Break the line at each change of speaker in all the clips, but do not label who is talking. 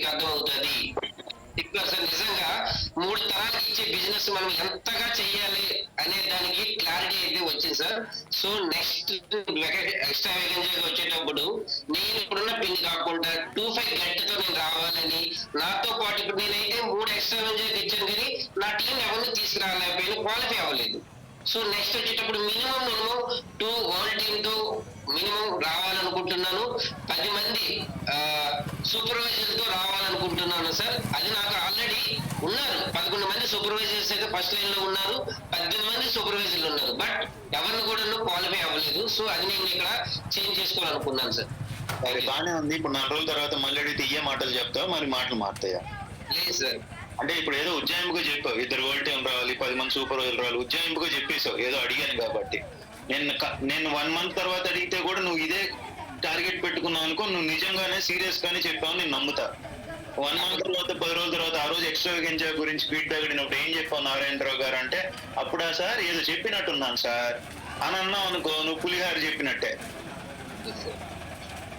మీకు అర్థమవుతుంది. ఇప్పుడు అసలు నిజంగా 3 తరాలకు ఇచ్చే బిజినెస్ మనం ఎంతగా చెయ్యాలి అనే దానికి క్లారిటీ అయితే వచ్చింది సార్. సో నెక్స్ట్ ఎక్స్ట్రా వేగంగా వచ్చేటప్పుడు నేను ఇప్పుడున్న పిన్ కాకుండా 25 గంటతో నేను రావాలని, నాతో పాటు ఇప్పుడు నేనైతే 3 ఎక్స్ట్రా వేగంగా ఇచ్చాను కానీ నా టీం ఎవరిని తీసుకురాలేకపోయినా, క్వాలిఫై అవ్వలేదు. సో నెక్స్ట్ వచ్చేటప్పుడు మినిమం నేను 2 వరల్డ్ టీమ్ తో మినిమం రావాలనుకుంటున్నాను. 10 మంది సూపర్వైజర్ తో రావాలనుకుంటున్నాను సార్. అది నాకు ఆల్రెడీ ఉన్నారు. 11 మంది సూపర్వైజర్స్ అయితే ఫస్ట్ లైన్ లో ఉన్నారు, 18 మంది సూపర్వైజర్లు ఉన్నారు. బట్ ఎవరిని కూడా క్వాలిఫై అవ్వలేదు. సో అది నేను ఇక్కడ చేంజ్ చేసుకోవాలనుకున్నాను సార్.
అది బాగానే ఉంది. ఇప్పుడు 4 రోజుల తర్వాత మళ్ళీ అడిగితే ఇయ్యే మాటలు చెప్తావా, మరి మాటలు మారుతాయా?
లేదు సార్.
అంటే ఇప్పుడు ఏదో ఉజ్జాయింపుగా చెప్పావు, 2 వరల్డ్ టీం రావాలి, 10 మంది సూపర్వైజర్ రావాలి, ఉజ్జాయింపుగా చెప్పేసావు, ఏదో అడిగాను కాబట్టి. నేను 1 మంత్ తర్వాత అడిగితే కూడా నువ్వు ఇదే టార్గెట్ పెట్టుకున్నావు అనుకో, నువ్వు నిజంగానే సీరియస్ గానే చెప్పావు, నేను నమ్ముతా. 1 మంత్ తర్వాత 10 రోజుల తర్వాత ఆ రోజు ఎక్స్ట్రా వేగెన్సీ గురించి ఫీడ్బ్యాక్ అడిగినప్పుడు ఏం చెప్పావు నారాయణరావు గారు అంటే, అప్పుడా సార్ ఏదో చెప్పినట్టున్నాను సార్ అని అన్నావు అనుకో, నువ్వు పులిహార చెప్పినట్టే.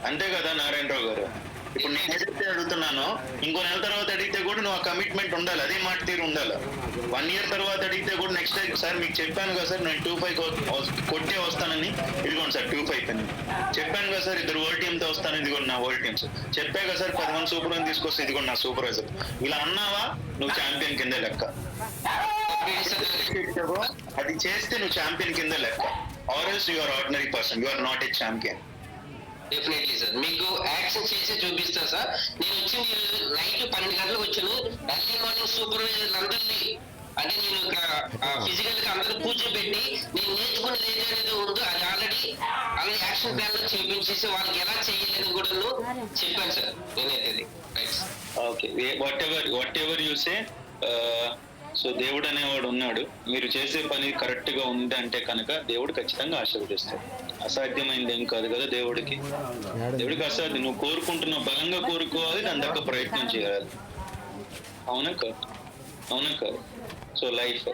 అంతే కదా నారాయణరావు గారు? ఇప్పుడు నేను ఏదైతే అడుగుతున్నానో ఇంకో నెల తర్వాత అడిగితే కూడా నువ్వు ఆ కమిట్మెంట్ ఉండాలి, అదే మాట తీరు ఉండాలి. 1 ఇయర్ తర్వాత అడిగితే కూడా నెక్స్ట్ టైం సార్ మీకు చెప్పాను కదా సార్ నేను 2-5 కొట్టే వస్తానని, ఇదిగోండి సార్ 2-5 పని చెప్పాను కదా సార్, 2 వరల్డ్ టీమ్ తో వస్తాను, ఇదిగోండి నా వరల్డ్ టీమ్స్ చెప్పా కదా సార్, 10 మంది సూపర్వైజర్ తీసుకొస్తే ఇదిగోండి నా సూపర్వైజర్. ఇలా అన్నావా నువ్వు ఛాంపియన్ కింద లెక్క. అది చేస్తే నువ్వు ఛాంపియన్ కింద లెక్క. Or else you are ordinary person, you are not a champion.
Definitely sir, మీకు యాక్షన్ చేసి చూపిస్తా సార్. నేను వచ్చింది నైట్ 12 గంటలకు వచ్చాను. ఎర్లీ మార్నింగ్ సూపర్వైజర్ అందరినీ, అంటే నేను ఇక్కడ ఫిజికల్ గా అందరూ కూర్చోబెట్టి నేను నేర్చుకునేది ఏదైతే ఉందో అది ఆల్రెడీ యాక్షన్ ప్లాన్ లో చేపించేసి వాళ్ళకి ఎలా చేయాలని కూడా చెప్పాను సార్ నేనైతే.
Okay, what ever you say. So దేవుడు అనేవాడు ఉన్నాడు. మీరు చేసే పని కరెక్ట్ గా ఉంది అంటే కనుక దేవుడు ఖచ్చితంగా ఆశీర్వదిస్తాడు. అసాధ్యమైంది ఏం కాదు కదా దేవుడికి. అసాధ్యం. నువ్వు కోరుకుంటున్నావు, బలంగా కోరుకోవాలి, దాని దగ్గర ప్రయత్నం చేయాలి. అవునా కాదు? సో లైఫ్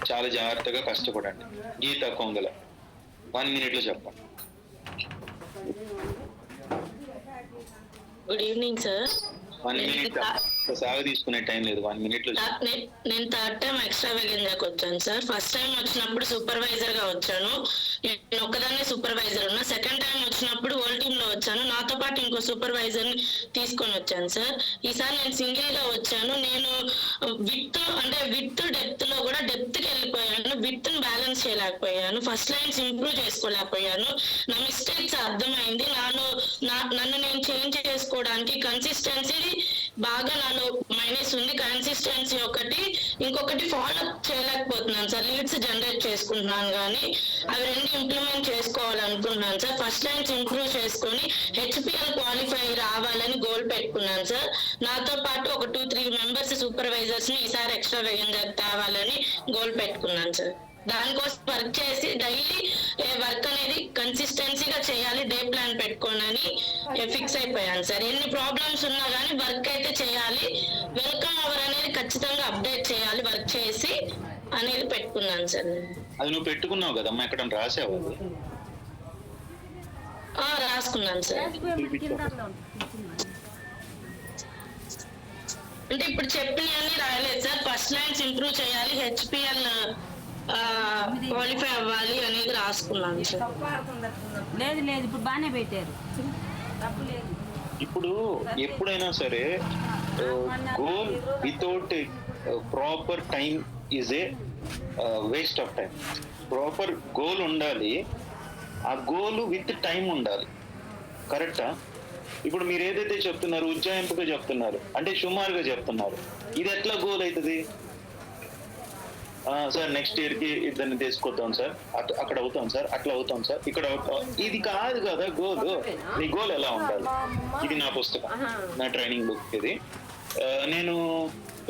చాలా జాగ్రత్తగా కష్టపడండి. గీత కొంగల 1 minute లో చెప్పండి.
Good evening sir.
1 minute సాగు తీసుకునే టైం లేదు, 1 minute లో.
నేను 3rd టైం ఎక్స్ట్రా వేగంగాకి వచ్చాను సార్. ఫస్ట్ టైం వచ్చినప్పుడు సూపర్వైజర్ గా వచ్చాను, నేను ఒక్కదాన్నే సూపర్వైజర్ ఉన్నా. సెకండ్ టైం వచ్చినప్పుడు వరల్డ్ టీమ్ లో వచ్చాను, నాతో పాటు ఇంకో సూపర్వైజర్ ని తీసుకొని వచ్చాను సార్. ఈసారి నేను సింగిల్ గా వచ్చాను. నేను విత్ డెప్త్ లో కూడా డెప్త్ కి వెళ్ళిపోయాను, విత్ ని బ్యాలెన్స్ చేయలేకపోయాను, ఫస్ట్ లైన్స్ ఇంప్రూవ్ చేసుకోలేకపోయాను. నా మిస్టేక్స్ అర్థమైంది. నన్ను నేను చేంజ్ చేసుకోవడానికి కన్సిస్టెన్సీ బాగా నాలో మైనస్ ఉంది. కన్సిస్టెన్సీ ఒకటి, ఇంకొకటి ఫాలో అప్ చేయలేకపోతున్నాను సార్. లీడ్స్ జనరేట్ చేసుకుంటున్నాను కానీ అవి 2 ఇంప్లిమెంట్ చేసుకోవాలనుకుంటున్నాను సార్. ఫస్ట్ లైన్స్ ఇంప్రూవ్ చేసుకొని హెచ్పిఎల్ క్వాలిఫై రావాలని గోల్ పెట్టుకున్నాను సార్. నాతో పాటు ఒక 2-3 మెంబర్స్ సూపర్వైజర్స్ ని ఈసారి ఎక్స్ట్రా వేగంగా తేవాలని గోల్ పెట్టుకున్నాను సార్. దానికోసం వర్క్ చేసి డైలీ వర్క్ అనేది కన్సిస్టెన్సీగా చేయాలి, డే ప్లాన్ పెట్టుకోనని ఫిక్స్ అయిపోయాను సార్. ఎన్ని ప్రాబ్లమ్స్ ఉన్నా కానీ వర్క్ అయితే చేయాలి. వెల్కమ్ అవర్ అనేది ఖచ్చితంగా అప్డేట్ చేయాలి వర్క్ చేసి అనేది పెట్టుకున్నాను సార్.
అది నువ్వు పెట్టుకున్నావు కదమ్మా, ఎక్కడ రాసావు?
రాసుకున్నాను సార్. అంటే ఇప్పుడు చెప్పినవన్నీ రాయలేదు సార్. ఫస్ట్ లైన్స్ ఇంప్రూవ్ చేయాలి, హెచ్పిఎల్ క్వాలిఫై అవ్వాలి అనేది రాసుకున్నాను సార్.
లేదు ఇప్పుడు బాగానే పెట్టారు.
ఇప్పుడు ఎప్పుడైనా సరే goal without proper time is a waste of time. Proper goal ఉండాలి, ఆ గోల్ విత్ టైం ఉండాలి. కరెక్టా? ఇప్పుడు మీరు ఏదైతే చెప్తున్నారు ఉజ్జాయింపుగా చెప్తున్నారు, అంటే సుమారుగా చెప్తున్నారు, ఇది ఎట్లా గోల్ అవుతుంది సార్? నెక్స్ట్ ఇయర్ కి ఇద్దరిని తీసుకొద్దాం సార్, అక్కడ అవుతాం సార్, అట్లా అవుతాం సార్, ఇక్కడ అవుతాం. ఇది కాదు కదా గోల్. నీ గోల్ ఎలా ఉండాలి? ఇది నా పుస్తకం, నా ట్రైనింగ్ బుక్. ఇది నేను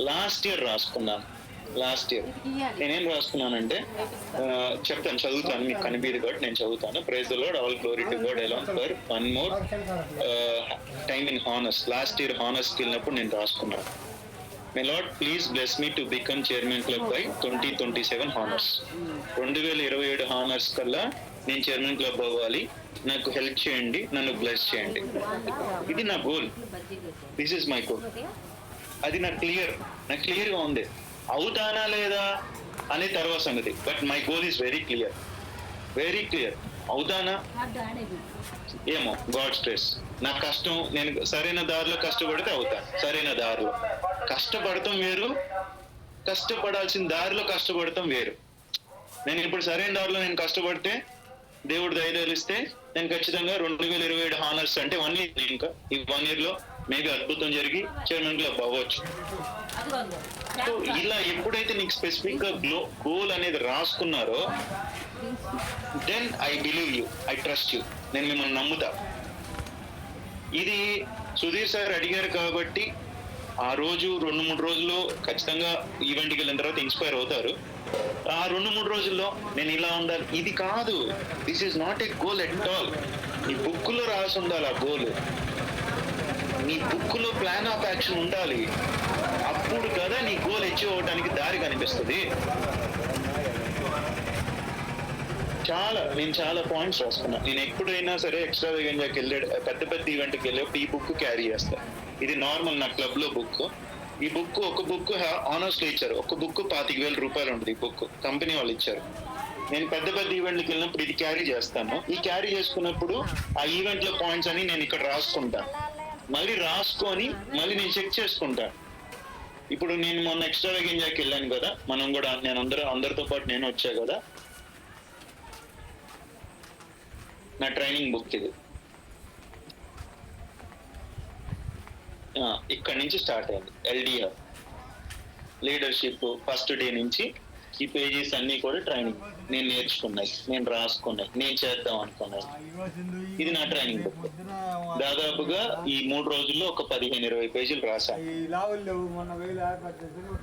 లాస్ట్ ఇయర్ రాసుకున్నాను. నేనేం రాసుకున్నానంటే చెప్తాను, చదువుతాను, మీకు కనిపించదు కాబట్టి నేను చదువుతాను. Praise the Lord, all glory to God alone for one more time in honours. Last year హానర్స్కి వెళ్ళినప్పుడు నేను రాసుకున్నాను, May Lord please bless me to become chairman club by 2027 honors. 2027 honors కల్లా నేను చైర్మన్ క్లబ్ అవ్వాలి, నాకు హెల్ప్ చేయండి, నన్ను బ్లెస్ చేయండి. ఇది నా goal. This is my goal. అది నాకు క్లియర్గా ఉంది. అవుతానా లేదా అనే తర్వాత సంగతి. But my goal is very clear. అవుతానా ఏమో, గాడ్ స్ట్రెస్. నా కష్టం, నేను సరైన దారిలో కష్టపడితే అవుతాను. సరైన దారిలో కష్టపడతాం వేరు, కష్టపడాల్సిన దారిలో కష్టపడతాం వేరు. నేను ఇప్పుడు సరైన దారిలో నేను కష్టపడితే, దేవుడు దయదలిస్తే నేను ఖచ్చితంగా 2027 హానర్స్ అంటే 1 year, ఇంకా ఈ 1 year లో మేబీ అద్భుతం జరిగి చైర్మన్ క్లబ్ అవ్వచ్చు. సో ఇలా ఎప్పుడైతే నీకు స్పెసిఫిక్ గా గోల్ అనేది రాసుకున్నారో, then I believe you, I trust you. నేను మిమ్మల్ని నమ్ముతా. ఇది సుధీర్ సార్ అడిగారు కాబట్టి ఆ రోజు 2-3 రోజుల్లో ఖచ్చితంగా ఈవెంట్కి వెళ్ళిన తర్వాత ఇన్స్పైర్ అవుతారు. ఆ 2-3 రోజుల్లో నేను ఇలా ఉండాలి, ఇది కాదు. This is not a goal at all. నీ బుక్ లో రాసి ఉండాలి ఆ గోల్. నీ బుక్ లో ప్లాన్ ఆఫ్ యాక్షన్ ఉండాలి. అప్పుడు కదా నీ గోల్ అచీవ్ అవడానికి దారి కనిపిస్తుంది. నేను చాలా పాయింట్స్ రాసుకున్నా. నేను ఎప్పుడైనా సరే ఎక్స్ట్రా వేగంజాకి వెళ్ళే పెద్ద ఈవెంట్కి వెళ్ళేప్పుడు ఈ బుక్ క్యారీ చేస్తా. ఇది నార్మల్ నా క్లబ్ లో బుక్. ఈ బుక్ ఒక బుక్ ఆనర్స్లో ఇచ్చారు. ఒక బుక్ 25,000 రూపాయలు ఉంటుంది. ఈ బుక్ కంపెనీ వాళ్ళు ఇచ్చారు. నేను పెద్ద ఈవెంట్కి వెళ్ళినప్పుడు ఇది క్యారీ చేస్తాను. ఈ క్యారీ చేసుకున్నప్పుడు ఆ ఈవెంట్ లో పాయింట్స్ అని నేను ఇక్కడ రాసుకుంటాను. మళ్ళీ రాసుకొని మళ్ళీ నేను చెక్ చేసుకుంటాను. ఇప్పుడు నేను మొన్న ఎక్స్ట్రా వేగంజాకి వెళ్ళాను కదా, మనం కూడా నేను అందరితో పాటు నేను వచ్చా కదా. నా ట్రైనింగ్ బుక్ ఇది. ఇక్కడ నుంచి స్టార్ట్ అయింది. LDR లీడర్షిప్ ఫస్ట్ డే నుంచి ఈ పేజెస్ అన్ని కూడా ట్రైనింగ్ నేను నేర్చుకున్నాయి, నేను రాసుకున్నాయి, నేను చేద్దాం అనుకున్నాయి. ఇది నా ట్రైనింగ్ బుక్. దాదాపుగా ఈ 3 రోజుల్లో ఒక 15-20 పేజీలు రాశాను.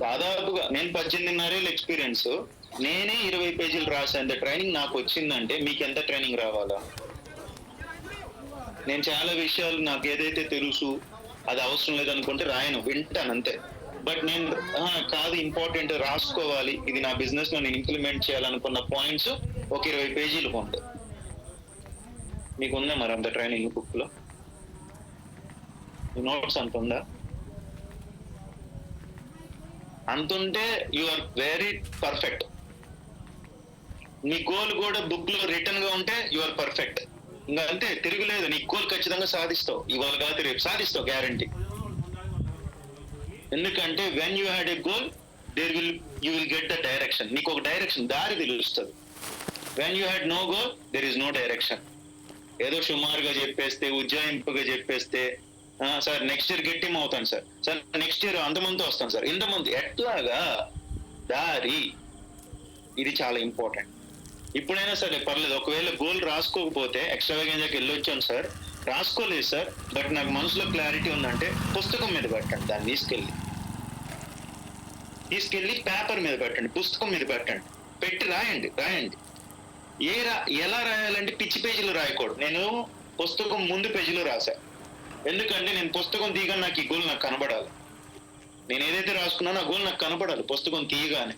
దాదాపుగా నేను 18.5 ఏళ్ళ ఎక్స్పీరియన్స్, నేనే 20 పేజీలు రాశాను. ట్రైనింగ్ నాకు వచ్చిందంటే మీకు ఎంత ట్రైనింగ్ రావాలా? నేను చాలా విషయాలు నాకు ఏదైతే తెలుసు అది అవసరం లేదనుకుంటే రాయను, వింటాను అంతే. బట్ నేను కాదు, ఇంపార్టెంట్ రాసుకోవాలి, ఇది నా బిజినెస్ లో నేను ఇంప్లిమెంట్ చేయాలనుకున్న పాయింట్స్ ఒక 20 పేజీలు ఉంటాయి. మీకు ఉందా మరి అంత ట్రైనింగ్ బుక్ లో? నోట్స్ అంత ఉందా? అంతుంటే యు ఆర్ వెరీ పర్ఫెక్ట్. నీ గోల్ కూడా బుక్ లో రిటర్న్ గా ఉంటే యు ఆర్ పర్ఫెక్ట్. ఇంకా అంతే, తిరుగులేదు. నీ గోల్ ఖచ్చితంగా సాధిస్తావు. ఇవాళ కాదు రేపు సాధిస్తావు, గ్యారంటీ. ఎందుకంటే when you had a goal you will get the direction. నీకు ఒక డైరెక్షన్, దారి తెలుస్తుంది. When you had no goal there is no direction. ఏదో సుమారుగా చెప్పేస్తే, ఉజ్జాయింపుగా చెప్పేస్తే, sir next year get team అవుతాను సార్ నెక్స్ట్ ఇయర్ అంతమంది వస్తాను సార్, ఇంతమంది, ఎట్లాగా దారి. ఇది చాలా ఇంపార్టెంట్. ఇప్పుడైనా సరే పర్లేదు, ఒకవేళ గోల్ రాసుకోకపోతే ఎక్స్ట్రా వేగంజాకి వెళ్ళొచ్చాను సార్, రాసుకోలేదు సార్, బట్ నాకు మనసులో క్లారిటీ ఉందంటే పుస్తకం మీద పెట్టండి. దాన్ని తీసుకెళ్ళి పేపర్ మీద పెట్టండి, పుస్తకం మీద పెట్టండి, పెట్టి రాయండి. ఎలా రాయాలంటే పిచ్చి పేజీలో రాయకూడదు. నేను పుస్తకం ముందు పేజీలో రాశా. ఎందుకంటే నేను పుస్తకం తీయగానే నాకు ఈ గోల్ నాకు కనబడాలి. నేను ఏదైతే రాసుకున్నానో ఆ గోల్ నాకు కనబడాలి పుస్తకం తీయగానే.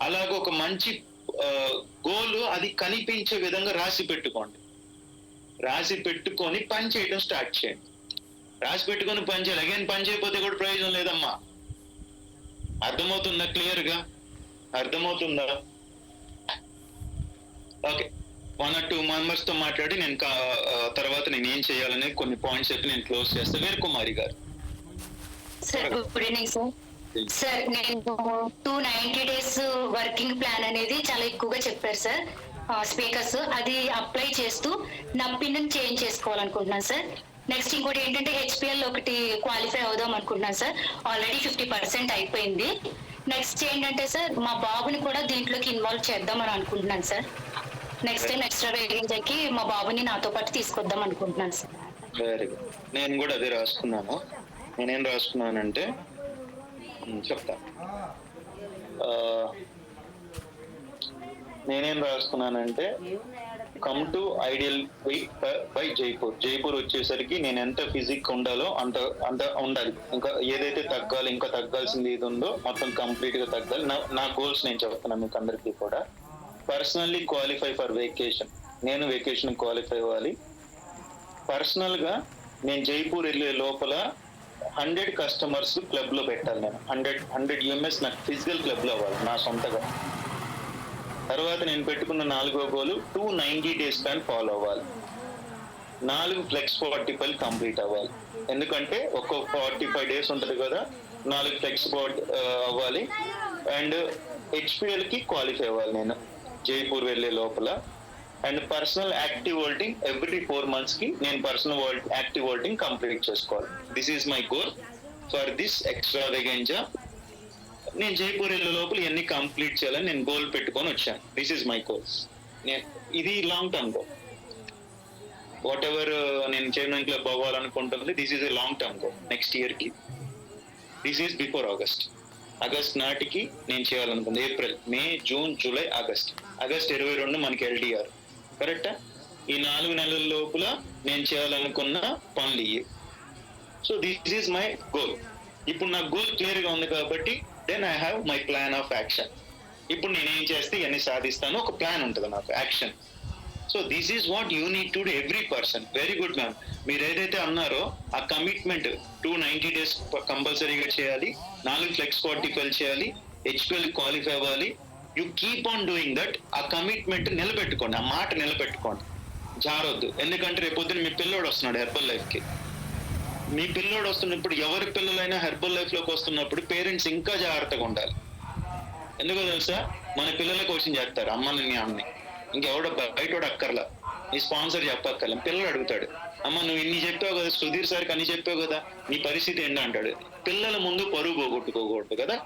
అలాగే ఒక మంచి గోల్ అది కనిపించే విధంగా రాసి పెట్టుకొని పని చేయడం స్టార్ట్ చేయండి. రాసి పెట్టుకొని పని చేయాలి. అగైన్ పని చేయకపోతే కూడా ప్రయోజనం లేదమ్మా. అర్థమవుతుందా? క్లియర్ గా అర్థమవుతుందా? ఓకే, 1 or 2 మెంబర్స్ తో మాట్లాడి నేను తర్వాత నేను ఏం చేయాలనే కొన్ని పాయింట్స్ చెప్పి నేను క్లోజ్ చేస్తాను. వీరకుమారి గారు.
Sir good evening sir. Sir నేను 290 days వర్కింగ్ ప్లాన్ అనేది చాలా ఎక్కువగా చెప్పారు సార్ స్పీకర్స్. అది అప్లై చేస్తూ నా పిన్ చేంజ్ చేసుకోవాలనుకుంటున్నాను సార్. నెక్స్ట్ ఇంకోటి ఏంటంటే HPL ఒకటి క్వాలిఫై అవుదాం అనుకుంటున్నాను సార్. ఆల్రెడీ 50% అయిపోయింది. నెక్స్ట్ ఏంటంటే సార్ మా బాబుని కూడా దీంట్లోకి ఇన్వాల్వ్ చేద్దామని అనుకుంటున్నాను సార్. నెక్స్ట్ టైం ఎక్స్ట్రా వేగంజాకి మా బాబుని నాతో పాటు తీసుకొద్దాం అనుకుంటున్నాను సార్.
Very good. నేను కూడా అదే రాసుకున్నాను. నేనేం రాసుకున్నానంటే చెప్తా. నేనేం రాసుకున్నానంటే come to ideal by Jaipur వచ్చేసరికి నేను ఎంత ఫిజిక్ ఉండాలో అంత ఉండాలి. ఇంకా ఏదైతే తగ్గాలి, ఇంకా తగ్గాల్సింది ఏది ఉందో మొత్తం కంప్లీట్ గా తగ్గాలి. నా గోల్స్ నేను చెప్తున్నాను మీకు అందరికీ కూడా. పర్సనల్లీ క్వాలిఫై ఫర్ వెకేషన్, నేను వెకేషన్ క్వాలిఫై అవ్వాలి. పర్సనల్ గా నేను జైపూర్ వెళ్ళే లోపల 100 కస్టమర్స్ క్లబ్ లో పెట్టాలి. నేను 100 యూఎంఎస్ నాకు ఫిజికల్ క్లబ్ లో అవ్వాలి నా సొంతగా. తర్వాత నేను పెట్టుకున్న 4వ గోలు 290 డేస్ ప్లాన్ ఫాలో అవ్వాలి. 4 ఫ్లెక్స్ 45 కంప్లీట్ అవ్వాలి. ఎందుకంటే ఒక్కో 45 డేస్ ఉంటుంది కదా, 4 ఫ్లెక్స్ అవ్వాలి. అండ్ హెచ్పిఎల్ కి క్వాలిఫై అవ్వాలి నేను జైపూర్ వెళ్ళే లోపల. అండ్ పర్సనల్ యాక్టివ్ ఓల్టింగ్ ఎవ్రీ 4 months కి నేను పర్సనల్ యాక్టివ్ ఓల్టింగ్ కంప్లీట్ చేసుకోవాలి. This is my goal for this extravaganza. నేను జైపూర్ వెళ్ళే లోపల ఇవన్నీ కంప్లీట్ చేయాలని నేను గోల్ పెట్టుకొని వచ్చాను. This is my goals. ఇది long term goal. Whatever నేను చైర్మన్ క్లబ్ అవ్వాలనుకుంటుంది, this is a long term goal. Next year కి, దిస్ ఈజ్ బిఫోర్ ఆగస్ట్ నాటికి నేను చేయాలనుకుంది. April, May, June, July, August 22 మనకి ఎల్డిఆర్. కరెక్టా? ఈ 4 నెలల లోపల నేను చేయాలనుకున్న పనులు ఇవి. So this is my goal. ఇప్పుడు నా గోల్ క్లియర్ గా ఉంది కాబట్టి then I have my plan of action. ఇప్పుడు నేనేం చేస్తే ఇవన్నీ సాధిస్తాను, ఒక ప్లాన్ ఉంటుంది నాకు, action. So this is what you need to do every person. Very good ma'am. మీరు ఏదైతే అన్నారో ఆ కమిట్మెంట్ 290 డేస్ కంపల్సరీగా చేయాలి, 4 ఫ్లెక్స్ 45 చేయాలి, హెచ్పిఎల్ క్వాలిఫై అవ్వాలి. You keep on doing that. ఆ కమిట్మెంట్ నిలబెట్టుకోండి, ఆ మాట నిలబెట్టుకోండి, జారొద్దు. ఎందుకంటే రేపొద్దున మీ పిల్లోడు వస్తున్నాడు హెర్బల్ లైఫ్ కి. మీ పిల్లోడు వస్తున్నప్పుడు, ఎవరి పిల్లలైనా హెర్బల్ లైఫ్ లోకి వస్తున్నప్పుడు పేరెంట్స్ ఇంకా జాగ్రత్తగా ఉండాలి. ఎందుకో తెలుసా? మన పిల్లల క్వశ్చన్ చేస్తారు అమ్మని అమ్మని, ఇంకెవడో బయటోడు అక్కర్లా, నీ స్పాన్సర్ చెప్పక్కర్లా. పిల్లలు అడుగుతాడు, అమ్మ నువ్వు ఇన్ని చెప్పావు కదా, సుధీర్ సార్కి అన్ని చెప్పావు కదా, నీ పరిస్థితి ఏంటి అంటాడు. పిల్లల ముందు పరువు పోగొట్టుకోకూడదు కదా,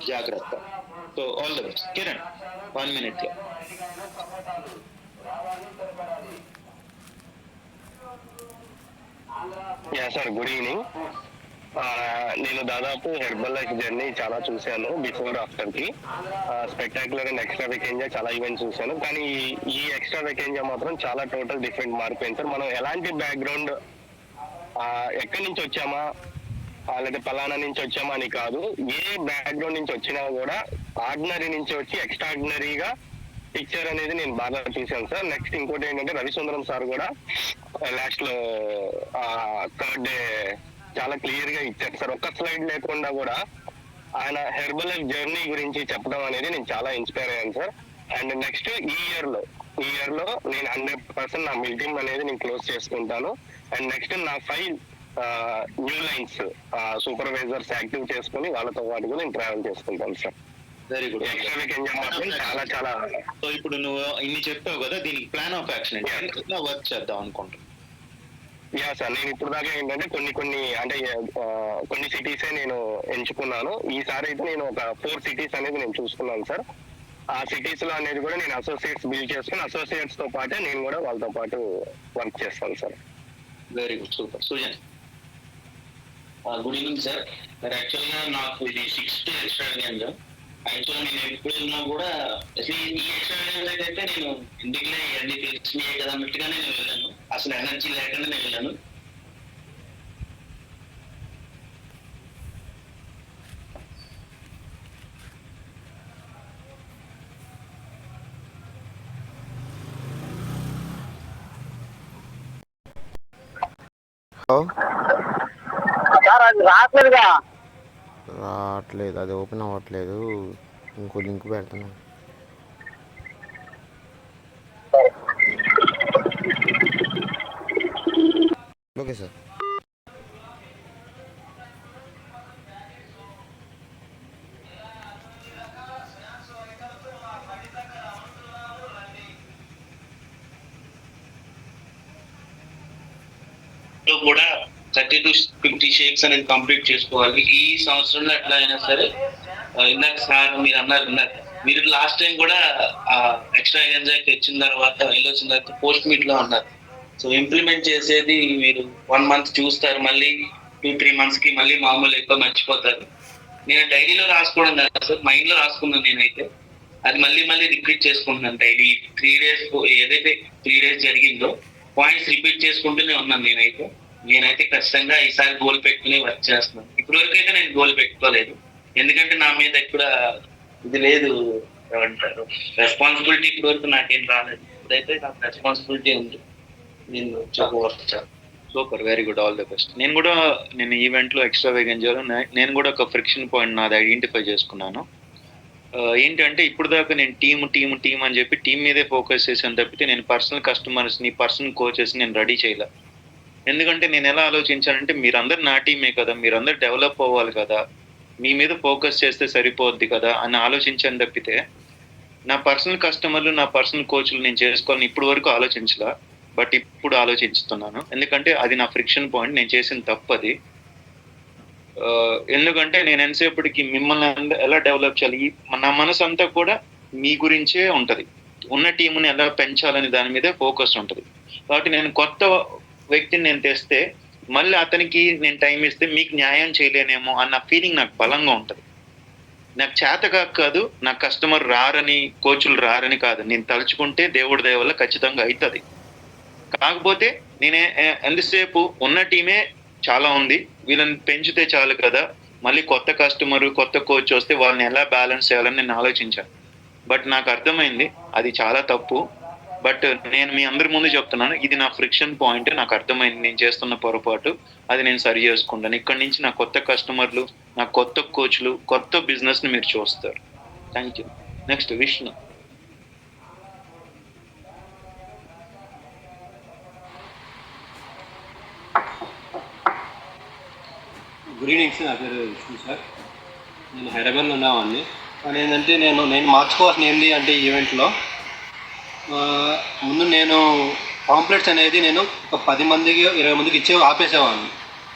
జాగ్రత్త. So all the best. Kiran 1 minute లో.
Yeah sir, good evening. నేను దాదాపు హెర్బల్ లైఫ్ జర్నీ చాలా చూశాను, బిఫోర్ ఆఫ్టర్ కి. స్పెక్టాక్యులర్ అండ్ ఎక్స్ట్రా వెకేంజా చాలా ఈవెంట్స్ చూశాను, కానీ ఈ ఎక్స్ట్రా వెకేంజా మాత్రం చాలా టోటల్ డిఫరెంట్ మారిపోయింది సార్. మనం ఎలాంటి బ్యాక్గ్రౌండ్, ఎక్కడి నుంచి వచ్చామా లేదా పలానా నుంచి వచ్చామా అని కాదు, ఏ బ్యాక్గ్రౌండ్ నుంచి వచ్చినా కూడా ఆర్డినరీ నుంచి వచ్చి ఎక్స్ట్రాడినరీగా పిక్చర్ అనేది నేను బాగా చూశాను సార్. నెక్స్ట్ ఇంకోటి ఏంటంటే రవిసుందరం సార్ కూడా లాస్ట్ లో 3rd డే చాలా క్లియర్ గా ఇచ్చారు సార్. ఒక్క స్లైడ్ లేకుండా కూడా ఆయన హెర్బల్ లైఫ్ జర్నీ గురించి చెప్పడం అనేది నేను చాలా ఇన్స్పైర్ అయ్యాను సార్. అండ్ నెక్స్ట్ ఈ ఇయర్ లో నేను 100% నా మిల్టింగ్ అనేది నేను క్లోజ్ చేసుకుంటాను. అండ్ నెక్స్ట్ నా 5 న్యూ లైన్స్ సూపర్వైజర్స్ యాక్టివ్ చేసుకుని వాళ్ళతో పాటు నేను ట్రావెల్ చేసుకుంటాను sir.
Very good.
Extra weekend మాత్రం చాలా చాలా.
సో ఇప్పుడు నువ్వు ఇన్ని చెప్పావు కదా, దీనికి ప్లాన్ ఆఫ్ యాక్షన్ ఏంటి, వర్క్ చేద్దాం అనుకుంటున్నాను.
యా సార్, నేను ఇప్పుడు దాకా ఏంటంటే కొన్ని సిటీసే నేను ఎంచుకున్నాను. ఈసారి అయితే నేను ఒక 4 cities అనేది నేను చూసుకున్నాను సార్. ఆ సిటీస్ లో అనేది కూడా నేను అసోసియేట్స్ బిల్డ్ చేసుకుని అసోసియేట్స్ తో పాటే నేను కూడా వాళ్ళతో పాటు వర్క్ చేస్తాను sir.
Very good, super. Sujan.
Good evening sir. మరి యాక్చువల్గా నాకు ఇది 6th ఎక్స్ట్రావెగెంజా. యాక్చువల్గా నేను ఎప్పుడు వెళ్ళినా కూడా అసలు ఈ ఎక్స్ట్రావెగెంజా అయితే నేను ఇంటికి అన్ని తెలిసినాయి కదా అన్నట్టుగా నేను వెళ్ళాను. అసలు ఎనర్జీ లేకుండా నేను వెళ్ళాను.
రావట్లేదు, అది ఓపెన్ అవ్వట్లేదు. ఇంకో లింక్ పెడుతున్నాను. Okay sir.
కూడా 30 to 50 షేక్స్ అనేది కంప్లీట్ చేసుకోవాలి ఈ సంవత్సరంలో. ఎట్లా అయినా సరే ఇందాక సార్ మీరు అన్నారు, మీరు లాస్ట్ టైం కూడా ఎక్స్ట్రా ఎంజాయ్కి వచ్చిన తర్వాత వెళ్ళొచ్చిన తర్వాత పోస్ట్ మీట్ లో అన్నారు. సో ఇంప్లిమెంట్ చేసేది మీరు 1 month చూస్తారు, మళ్ళీ 2-3 months కి మళ్ళీ మామూలు ఎక్కువ మర్చిపోతారు. నేను డైరీలో రాసుకోవడం కాదు సార్, మైండ్ లో రాసుకున్నాను. నేనైతే అది మళ్ళీ రిపీట్ చేసుకుంటున్నాను డైలీ. 3 days ఏదైతే 3 days జరిగిందో పాయింట్స్ రిపీట్ చేసుకుంటూనే ఉన్నాను. నేనైతే ఖచ్చితంగా ఈసారి గోల్ పెట్టుకుని వర్క్ చేస్తున్నాను. ఇప్పటి వరకు అయితే నేను గోల్ పెట్టుకోలేదు, ఎందుకంటే నా మీద ఎక్కడ ఇది లేదు, ఏమంటారు రెస్పాన్సిబిలిటీ ఇప్పటి వరకు నాకేం రాలేదు. ఇప్పుడైతే నాకు రెస్పాన్సిబిలిటీ ఉంది. నేను చెప్పవచ్చు.
Super, very good, all the best. నేను ఈవెంట్ లో ఎక్స్ట్రా వేగెంజాలో నేను కూడా ఒక ఫ్రిక్షన్ పాయింట్ నాది ఐడెంటిఫై చేసుకున్నాను. ఏంటంటే ఇప్పుడు దాకా నేను టీమ్ అని చెప్పి టీం మీదే ఫోకస్ చేసాను తప్పితే నేను పర్సనల్ కస్టమర్స్ని, పర్సనల్ కోచెస్ని నేను రెడీ చేయలే. ఎందుకంటే నేను ఎలా ఆలోచించానంటే మీరందరు నా టీమే కదా, మీరందరు డెవలప్ అవ్వాలి కదా, మీ మీద ఫోకస్ చేస్తే సరిపోద్ది కదా అని ఆలోచించాను తప్పితే నా పర్సనల్ కస్టమర్లు, నా పర్సనల్ కోచ్లు నేను చేసుకోవాలని ఇప్పుడు వరకు ఆలోచించలా. బట్ ఇప్పుడు ఆలోచిస్తున్నాను, ఎందుకంటే అది నా ఫ్రిక్షన్ పాయింట్, నేను చేసిన తప్పు అది. ఎందుకంటే నేను ఎంతసేపటికి మిమ్మల్ని ఎలా డెవలప్ చేయాలి, నా మనసు అంతా కూడా మీ గురించే ఉంటుంది, ఉన్న టీంని ఎలా పెంచాలని దాని మీదే ఫోకస్ ఉంటుంది. కాబట్టి నేను కొత్త వ్యక్తిని నేను తెస్తే మళ్ళీ అతనికి నేను టైం ఇస్తే మీకు న్యాయం చేయలేనేమో అన్న ఫీలింగ్ నాకు బలంగా ఉంటుంది. నాకు చేతగా కాదు, నా కస్టమర్ రారని, కోచ్లు రారని కాదు, నేను తలుచుకుంటే దేవుడి దయ వల్ల ఖచ్చితంగా అవుతుంది. కాకపోతే నేనే ఎంతసేపు ఉన్న టీమే చాలా ఉంది, వీళ్ళని పెంచితే చాలు కదా, మళ్ళీ కొత్త కస్టమర్, కొత్త కోచ్ వస్తే వాళ్ళని ఎలా బ్యాలెన్స్ చేయాలని నేను ఆలోచించాను. బట్ నాకు అర్థమైంది అది చాలా తప్పు. బట్ నేను మీ అందరి ముందు చెప్తున్నాను, ఇది నా ఫ్రిక్షన్ పాయింట్, నాకు అర్థమైంది నేను చేస్తున్న పొరపాటు, అది నేను సరి చేసుకుంటాను. ఇక్కడి నుంచి నా కొత్త కస్టమర్లు, నా కొత్త కోచ్లు, కొత్త బిజినెస్ని మీరు చూస్తారు. Thank you. Next Vishnu.
Good evening sir, నా పేరు విష్ణు సార్. నేను హైదరాబాద్లో ఉన్నామండి. కానీ ఏంటంటే నేను మార్చుకోవాల్సిన ఏంటి అంటే ఈవెంట్లో ముందు నేను పాంప్లెట్స్ అనేది నేను ఒక 10 మందికి 20 మందికి ఆపేసేవాడిని.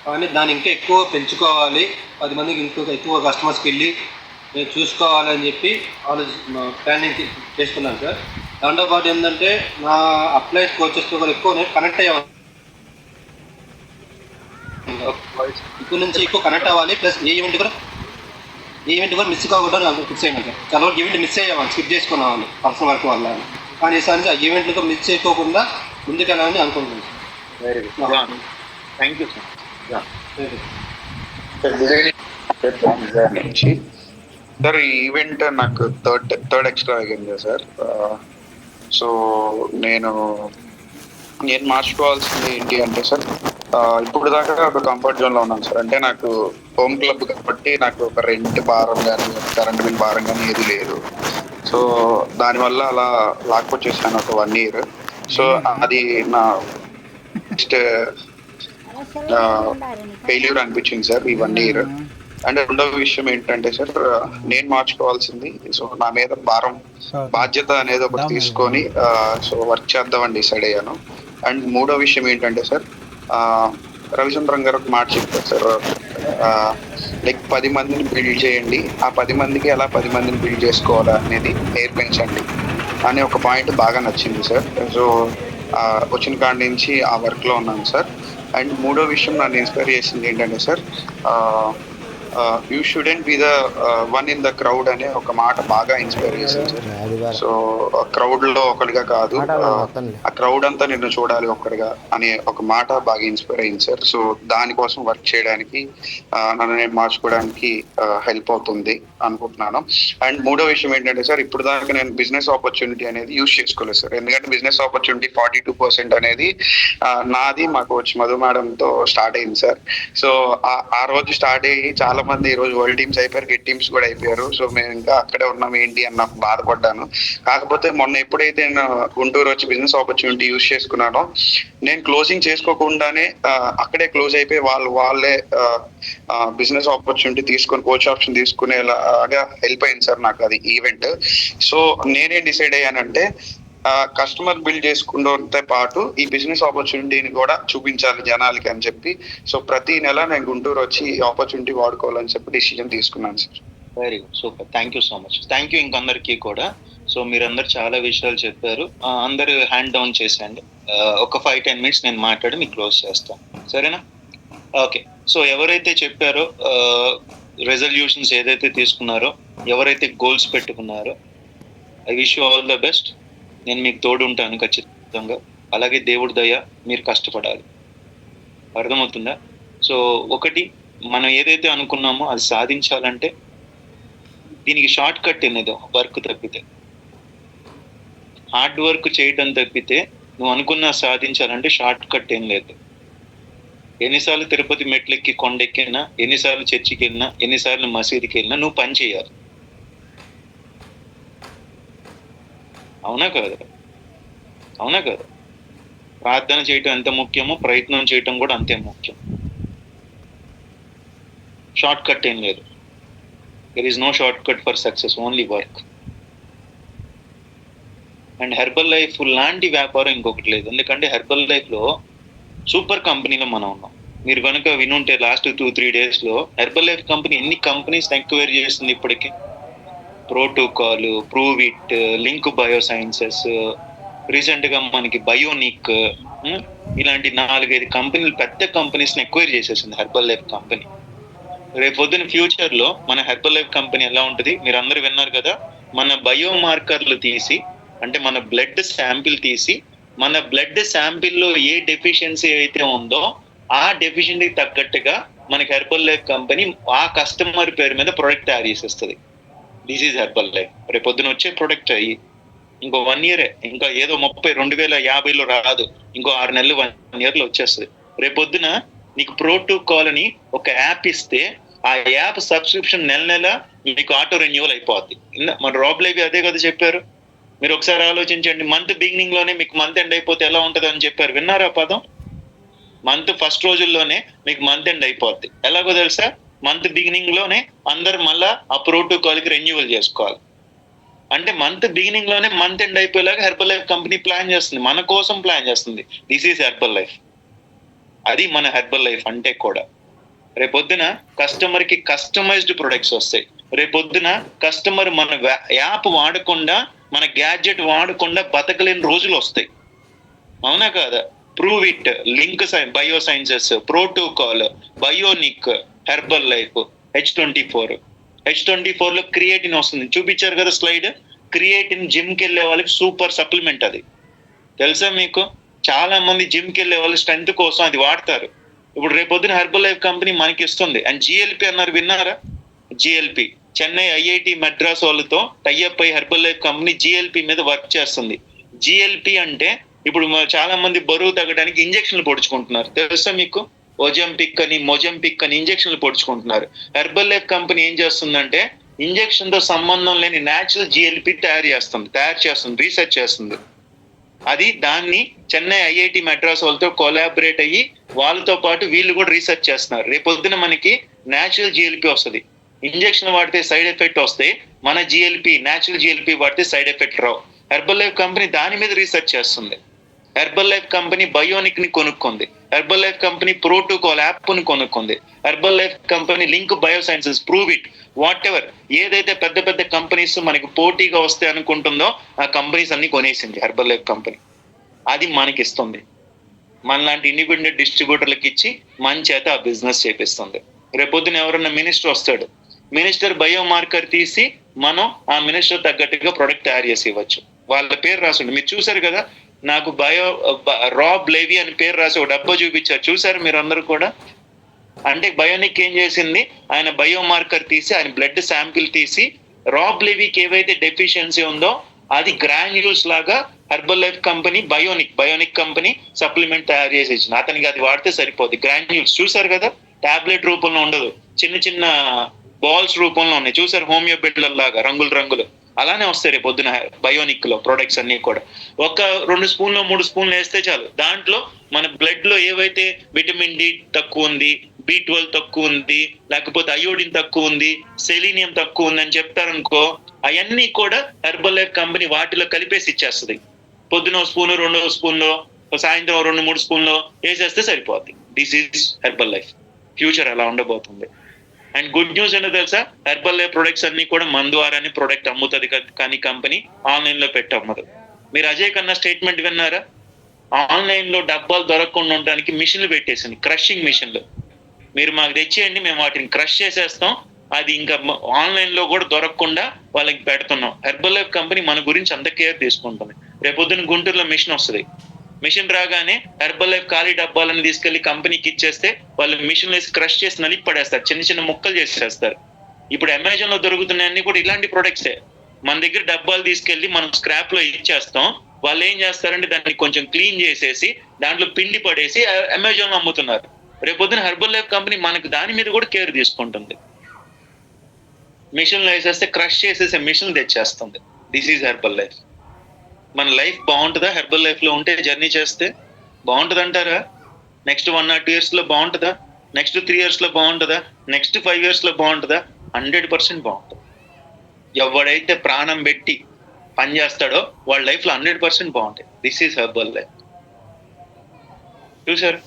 కానీ దాన్ని ఇంకా ఎక్కువ పెంచుకోవాలి, 10 మందికి ఎక్కువ కస్టమర్స్కి వెళ్ళి నేను చూసుకోవాలని చెప్పి ప్లానింగ్ చేసుకున్నాను సార్. దాంతోపాటు ఏంటంటే నా అప్లైస్ కోచెస్తో కూడా ఎక్కువ నేను కనెక్ట్ అయ్యేవాడిని. ఇక్కడ నుంచి ఎక్కువ కనెక్ట్ అవ్వాలి, ప్లస్ ఏ ఈవెంట్ కూడా మిస్ కాకుండా ఫిక్స్ అయ్యాను సార్. చాలా వరకు ఈవెంట్ మిస్ అయ్యేవాళ్ళు, స్కిప్ చేసుకునేవాళ్ళు పర్సనల్ వర్క్ వల్ల. కానీ ఈసారి ఆ ఈవెంట్లతో మిస్ చేసుకోకుండా ముందుకెళ్ళాలని అనుకుంటున్నాను sir.
Very good, thank you sir.
Sir ఈ ఈవెంట్ నాకు థర్డ్ ఎక్స్ట్రా అయింది సార్. సో నేను మార్చుకోవాల్సింది ఏంటి అంటే సార్, ఇప్పుడు దాకా ఒక కంఫర్ట్ జోన్లో ఉన్నాను సార్. అంటే నాకు హోమ్ క్లబ్ కాబట్టి నాకు ఒక రెంట్ భారం కానీ, కరెంట్ బిల్ భారం కానీ ఏది లేదు. సో దానివల్ల అలా లాక్కొచ్చేసాను ఒక 1 year. సో అది నా నెక్స్ట్ ఫెయిల్యూర్ అనిపించింది సార్ ఈ 1 year. అండ్ రెండవ విషయం ఏంటంటే సార్, నేను మార్చుకోవాల్సింది, సో నా మీద బాధ్యత అనేది ఒకటి తీసుకొని సో వర్క్ చేద్దామని డిసైడ్ అయ్యాను. అండ్ మూడో విషయం ఏంటంటే సార్, రవిచంద్రన్ గారు ఒక మాట చెప్పారు సార్, లైక్ 10 మందిని బిల్డ్ చేయండి, ఆ 10 మందికి ఎలా 10 మందిని బిల్డ్ చేసుకోవాలా అనేది నేర్పించండి అనే ఒక పాయింట్ బాగా నచ్చింది సార్. సో వచ్చిన కాడి నుంచి ఆ వర్క్లో ఉన్నాను సార్. అండ్ మూడో విషయం నన్ను ఇన్స్పైర్ చేసింది ఏంటంటే sir, you shouldn't be the one in the crowd అనే ఒక మాట బాగా ఇన్స్పైర్ చేసింది సార్. సో క్రౌడ్ లో ఒకటిగా కాదు, ఆ క్రౌడ్ అంతా నిన్ను చూడాలి ఒక్కడిగా అనే ఒక మాట బాగా ఇన్స్పైర్ అయింది సార్. సో దానికోసం వర్క్ చేయడానికి, నన్ను నేను మార్చుకోవడానికి హెల్ప్ అవుతుంది అనుకుంటున్నాను. అండ్ మూడో విషయం ఏంటంటే సార్, ఇప్పుడు దాకా నేను బిజినెస్ ఆపర్చునిటీ అనేది యూజ్ చేసుకోలేదు సార్. ఎందుకంటే బిజినెస్ ఆపర్చునిటీ 42% అనేది నాది మా కోచ్ మధు మేడంతో స్టార్ట్ అయింది సార్. సో ఆ రోజు స్టార్ట్ అయ్యి చాలా మంది ఈ రోజు వరల్డ్ టీమ్స్ అయిపోయారు, గెట్ టీమ్స్ కూడా అయిపోయారు. సో మేము ఇంకా అక్కడే ఉన్నాం ఏంటి అన్న బాధపడ్డాను. కాకపోతే మొన్న ఎప్పుడైతే నేను గుంటూరు వచ్చి బిజినెస్ ఆపర్చునిటీ యూజ్ చేసుకున్నానో, నేను క్లోజింగ్ చేసుకోకుండానే అక్కడే క్లోజ్ అయిపోయి వాళ్ళే బిజినెస్ ఆపర్చునిటీ తీసుకొని కోచ్ ఆప్షన్ తీసుకునేలాగా హెల్ప్ అయింది సార్ నాకు అది ఈవెంట్. సో నేనేం డిసైడ్ అయ్యానంటే, కస్టమర్ బిల్డ్ చేసుకుంటే పాటు ఈ బిజినెస్ ఆపర్చునిటీని కూడా చూపించాలి జనాలకి అని చెప్పి, సో ప్రతి నెల నేను గుంటూరు వచ్చి ఈ ఆపర్చునిటీ వాడుకోవాలని చెప్పి డిసిజన్ తీసుకున్నాను sir.
Very good, super, thank you so much. Thank you ఇంకందరికీ కూడా. సో మీరందరూ చాలా విషయాలు చెప్పారు, అందరూ హ్యాండ్ డౌన్ చేసేయండి. ఒక 5-10 minutes నేను మాట్లాడి మీకు క్లోజ్ చేస్తాను, సరేనా? ఓకే. సో ఎవరైతే చెప్పారో, రెజల్యూషన్స్ ఏదైతే తీసుకున్నారో, ఎవరైతే గోల్స్ పెట్టుకున్నారో, I wish you all the best. నేను మీకు తోడు ఉంటాను ఖచ్చితంగా. అలాగే దేవుడి దయ, మీరు కష్టపడాలి, అర్థమవుతుందా? సో ఒకటి, మనం ఏదైతే అనుకున్నామో అది సాధించాలంటే దీనికి షార్ట్ కట్ అనేది వర్క్ తప్పితే, హార్డ్ వర్క్ చేయటం తప్పితే నువ్వు అనుకున్నా సాధించాలంటే షార్ట్ కట్ ఏం లేదు. ఎన్నిసార్లు తిరుపతి మెట్లెక్కి కొండెక్కినా, ఎన్నిసార్లు చర్చికి వెళ్ళినా, ఎన్నిసార్లు మసీదుకి వెళ్ళినా నువ్వు పని చేయాలి. అవునా కదా? అవునా కదా? ప్రార్థన చేయటం ఎంత ముఖ్యమో ప్రయత్నం చేయటం కూడా అంతే ముఖ్యం. షార్ట్ కట్ ఏం లేదు. There is no shortcut for success, only work. And Herbalife లాంటి వ్యాపారం ఇంకొకటి లేదు. ఎందుకంటే హెర్బల్ లైఫ్ లో సూపర్ కంపెనీలో మనం ఉన్నాం. మీరు కనుక వినుంటే లాస్ట్ 2-3 days లో హెర్బల్ లైఫ్ కంపెనీ ఎన్ని కంపెనీస్ ఎంక్వైరీ చేస్తుంది ఇప్పటికి. ప్రోటోకాల్, ప్రూవిట్, లింక్ బయోసైన్సెస్, రీసెంట్ గా మనకి బయోనిక్, ఇలాంటి 4-5 కంపెనీలు, పెద్ద కంపెనీస్ ఎక్వైరీ చేసేసింది హెర్బల్ లైఫ్ కంపెనీ. రేపు పొద్దున ఫ్యూచర్ లో మన హెర్బల్ లైఫ్ కంపెనీ ఎలా ఉంటుంది మీరు అందరూ విన్నారు కదా. మన బయో మార్కర్లు తీసి, అంటే మన బ్లడ్ శాంపిల్ తీసి, మన బ్లడ్ శాంపిల్లో ఏ డెఫిషియన్సీ అయితే ఉందో ఆ డెఫిషియన్సీకి తగ్గట్టుగా మనకి హెర్బల్ లైఫ్ కంపెనీ ఆ కస్టమర్ పేరు మీద ప్రొడక్ట్ తయారు చేసేస్తుంది. This is herbal life. రేపు పొద్దున వచ్చే ప్రొడక్ట్ అయ్యి ఇంకో 1 year, ఇంకా ఏదో 2050లో రాదు, ఇంకో 6 నెలలు 1 year లో వచ్చేస్తుంది. రేపు పొద్దున నీకు ప్రోటోకాల్ అని ఒక యాప్ ఇస్తే ఆ యాప్ సబ్స్క్రిప్షన్ నెల మీకు ఆటో రెన్యూవల్ అయిపోద్ది. మన రాబ్ లైవ్ అదే కదా చెప్పారు. మీరు ఒకసారి ఆలోచించండి, మంత్ బిగినింగ్ లోనే మీకు మంత్ ఎండ్ అయిపోతే ఎలా ఉంటది అని చెప్పారు. విన్నారా పదం? మంత్ ఫస్ట్ రోజుల్లోనే మీకు మంత్ ఎండ్ అయిపోద్ది. ఎలాగో తెలుసా? మంత్ బిగినింగ్ లోనే అందరు మళ్ళా ఆ ప్రోటోకాల్ కి రెన్యూవల్ చేసుకోవాలి. అంటే మంత్ బిగినింగ్ లోనే మంత్ ఎండ్ అయిపోయేలాగా హెర్బల్ లైఫ్ కంపెనీ ప్లాన్ చేస్తుంది, మన కోసం ప్లాన్ చేస్తుంది. This is Herbalife. అది మన హెర్బల్ లైఫ్ అంటే కూడా. రేపొద్దున కస్టమర్ కి కస్టమైజ్డ్ ప్రొడక్ట్స్ వస్తాయి. రేపొద్దున కస్టమర్ మన యాప్ వాడకుండా, మన గ్యాడ్జెట్ వాడకుండా బతకలేని రోజులు వస్తాయి. అవునా కాదా? Pruvit, Link Biosciences, Protocol, Bionic, Herbalife, H24 లో క్రియేటిన్ వస్తుంది. చూపించారు కదా స్లైడ్. క్రియేటిన్ జిమ్ కి వెళ్ళే వాళ్ళకి సూపర్ సప్లిమెంట్. అది తెలుసా మీకు? చాలా మంది జిమ్ కి వెళ్ళే వాళ్ళు స్ట్రెంత్ కోసం అది వాడతారు. ఇప్పుడు రేపొద్దున హెర్బల్ లైఫ్ కంపెనీ మనకి ఇస్తుంది. అండ్ జిఎల్పి అన్నారు, విన్నారా? జిఎల్పి చెన్నై ఐఐటి మెడ్రాస్ వాళ్ళతో టైఅప్ అయ్యి హెర్బల్ లైఫ్ కంపెనీ జిఎల్పి మీద వర్క్ చేస్తుంది. జిఎల్పి అంటే ఇప్పుడు చాలా మంది బరువు తగ్గడానికి ఇంజక్షన్లు పొడుచుకుంటున్నారు, తెలుసా మీకు? ఒజంపిక్ అని, మొజంపిక్ అని ఇంజక్షన్లు పొడుచుకుంటున్నారు. హెర్బల్ లైఫ్ కంపెనీ ఏం చేస్తుందంటే ఇంజక్షన్ తో సంబంధం లేని న్యాచురల్ జిఎల్పి తయారు చేస్తుంది, రీసెర్చ్ చేస్తుంది. అది దాన్ని చెన్నై ఐఐటి మెడ్రాస్ వాళ్ళతో కొలాబరేట్ అయ్యి వాళ్ళతో పాటు వీళ్ళు కూడా రీసెర్చ్ చేస్తున్నారు. రేపొద్దున మనకి న్యాచురల్ జిఎల్పి వస్తుంది. ఇంజక్షన్ వాడితే సైడ్ ఎఫెక్ట్ వస్తాయి, మన జిఎల్పి న్యాచురల్ జిఎల్పి వాడితే సైడ్ ఎఫెక్ట్ రావు. హెర్బల్ లైఫ్ కంపెనీ దాని మీద రీసెర్చ్ చేస్తుంది. హెర్బల్ లైఫ్ కంపెనీ బయోనిక్ ని కొనుక్కుంది. Herbalife company Protocol app ని కొనుక్కుంది. Herbalife company Link Biosciences, Pruvit, whatever ఏదైతే పెద్ద పెద్ద కంపెనీస్ మనకి పోటీగా వస్తాయి అనుకుంటుందో ఆ కంపెనీస్ అన్ని కొనేసింది హెర్బల్ లైఫ్ కంపెనీ. అది మనకి ఇస్తుంది. మనలాంటి ఇండిపెండెంట్ డిస్ట్రిబ్యూటర్లకు ఇచ్చి మన చేత ఆ బిజినెస్ చేపిస్తుంది. రేపొద్దున ఎవరన్నా మినిస్టర్ వస్తాడు, మినిస్టర్ బయో మార్కర్ తీసి మనం ఆ మినిస్టర్ తగ్గట్టుగా ప్రొడక్ట్ తయారు చేసి ఇవ్వచ్చు. వాళ్ళ పేరు రాసుండి మీరు చూసారు కదా. నాకు రాబ్ లేవి అని పేరు రాసి ఒక డబ్బా చూపించారు, చూసారు మీరు అందరూ కూడా. అంటే బయోనిక్ ఏం చేసింది, ఆయన బయో మార్కర్ తీసి, ఆయన బ్లడ్ శాంపిల్ తీసి, రాబ్ లేవికి ఏవైతే డెఫిషియన్సీ ఉందో అది గ్రాన్యూల్స్ లాగా herbal life company bionic company supplement తయారు చేసి ఇచ్చింది. అతనికి అది వాడితే సరిపోద్ది. గ్రాన్యూల్స్ చూసారు కదా, టాబ్లెట్ రూపంలో ఉండదు, చిన్న చిన్న బాల్స్ రూపంలో ఉన్నాయి. చూసారు హోమియో బిడ్డల లాగా రంగులు అలానే వస్తాయి రేపు పొద్దున బయోనిక్ లో ప్రొడక్ట్స్ అన్ని కూడా. ఒక 2 స్పూన్లు 3 స్పూన్లు వేస్తే చాలు. దాంట్లో మన బ్లడ్ లో ఏవైతే విటమిన్ డి తక్కువ ఉంది, B12 తక్కువ ఉంది, లేకపోతే అయోడిన్ తక్కువ ఉంది, సెలీనియం తక్కువ ఉంది అని చెప్తారనుకో, అవన్నీ కూడా హెర్బల్ లైఫ్ కంపెనీ వాటిలో కలిపేసి ఇచ్చేస్తుంది. పొద్దున 1 స్పూన్, 2వ స్పూన్లో, సాయంత్రం 2-3 స్పూన్లో వేసేస్తే సరిపోద్ది. This is herbal life. Future అలా ఉండబోతుంది. అండ్ గుడ్ న్యూస్ ఏంటో తెలుసా, హెర్బల్ లైఫ్ ప్రొడక్ట్స్ అన్ని కూడా మన ద్వారానే ప్రొడక్ట్ అమ్ముతుంది, కానీ కంపెనీ ఆన్లైన్ లో పెట్టి అమ్మదు. మీరు అజయ్ కన్నా స్టేట్మెంట్ విన్నారా? ఆన్లైన్ లో డబ్బాలు దొరకకుండా ఉండడానికి మిషన్లు పెట్టేసింది, క్రషింగ్ మిషన్లు. మీరు మాకు తెచ్చేయండి, మేము వాటిని క్రష్ చేసేస్తాం, అది ఇంకా ఆన్లైన్ లో కూడా దొరకకుండా వాళ్ళకి పెడుతున్నాం. హెర్బల్ లైఫ్ కంపెనీ మన గురించి అంత కేర్ తీసుకుంటుంది. రేపొద్దున గుంటూరులో మిషన్ వస్తుంది. మిషన్ రాగానే హెర్బల్ లైఫ్ ఖాళీ డబ్బాలను తీసుకెళ్లి కంపెనీకి ఇచ్చేస్తే వాళ్ళు మిషన్ వేసి క్రష్ చేసి నలిపి పడేస్తారు, చిన్న చిన్న ముక్కలు చేసేస్తారు. ఇప్పుడు అమెజాన్ లో దొరుకుతున్న అన్ని కూడా ఇలాంటి ప్రొడక్ట్సే. మన దగ్గర డబ్బాలు తీసుకెళ్లి మనం స్క్రాప్ లో ఇచ్చేస్తాం, వాళ్ళు ఏం చేస్తారంటే దాన్ని కొంచెం క్లీన్ చేసేసి దాంట్లో పిండి పడేసి అమెజాన్ లో అమ్ముతున్నారు. రేపొద్దున హెర్బల్ లైఫ్ కంపెనీ మనకు దాని మీద కూడా కేర్ తీసుకుంటుంది. మిషన్ లో వేసేస్తే క్రష్ చేసేసే మిషన్ తెచ్చేస్తుంది. This is Herbalife. మన లైఫ్ బాగుంటుందా హెర్బల్ లైఫ్ లో ఉంటే? జర్నీ చేస్తే బాగుంటుంది అంటారా? నెక్స్ట్ 1 or 2 years లో బాగుంటుందా? నెక్స్ట్ 3 years లో బాగుంటుందా? నెక్స్ట్ 5 years లో బాగుంటుందా? 100% బాగుంటుంది. ఎవడైతే ప్రాణం పెట్టి పని చేస్తాడో వాళ్ళ లైఫ్ లో 100% బాగుంటాయి. This is herbal life. చూసారు?